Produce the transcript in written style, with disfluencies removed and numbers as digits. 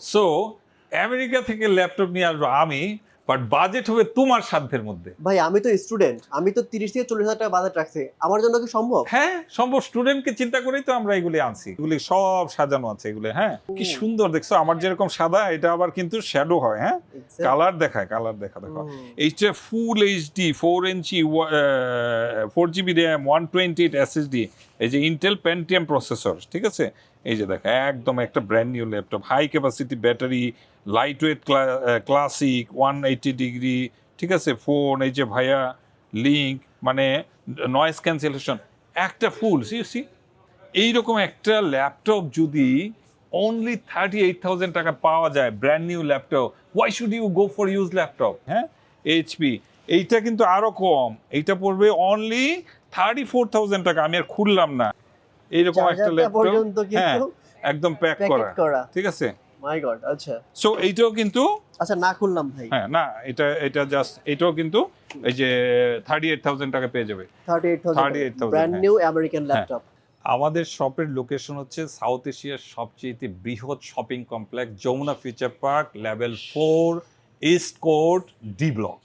So America থেকে laptop নিয়ে আসবো আমি, বাট বাজেট হবে তোমার সাধ্যের মধ্যে। ভাই আমি তো স্টুডেন্ট, আমি তো 30 থেকে 40 হাজার টাকা বাজেট রাখছি, আমার জন্য কি সম্ভব? হ্যাঁ সম্ভব, স্টুডেন্টকে চিন্তা করেই তো আমরা এগুলি আনছি, এগুলি সব সাজানো আছে এগুলি। হ্যাঁ কি সুন্দর দেখছো, আমার যেরকম সাদা এটা আবার কিন্তু শ্যাডো হয়। হ্যাঁ কালার দেখায়, কালার দেখা দেখো। এইটা ফুল এইচডি 4 ইঞ্চি 4 GB র্যাম 128 SSD, এই যে ইন্টেল পেন্টিয়াম প্রসেসর, ঠিক আছে। এই যে দেখো একদম একটা brand new laptop, high capacity battery, light weight, classic 180 degree, ঠিক আছে। ফোন এই যে ভাইয়া লিঙ্ক, মানে নয়েজ ক্যান্সেলেশন, একটা ফুল সি এইরকম একটা ল্যাপটপ যদি অনলি 38,000 টাকা পাওয়া যায়, brand new laptop, why should you go for use laptop? হ্যাঁ এইচপি এইটা কিন্তু আরো কম, এইটা পড়বে অনলি 34,000 টাকা। আমি আর খুললাম না, এইরকম একটা ল্যাপটপ, হ্যাঁ একদম প্যাক করা, ঠিক আছে। মাই গড, আচ্ছা সো এইটাও কিন্তু, আচ্ছা না খুললাম ভাই। হ্যাঁ না এটা জাস্ট, এটাও কিন্তু এই যে 38,000 টাকা পেয়ে যাবে। 38,000 ব্র্যান্ড নিউ আমেরিকান ল্যাপটপ। আমাদের শপের লোকেশন হচ্ছে সাউথ এশিয়ার সবচেয়ে বৃহৎ shopping complex Jamuna future park, level 4, east court, D block.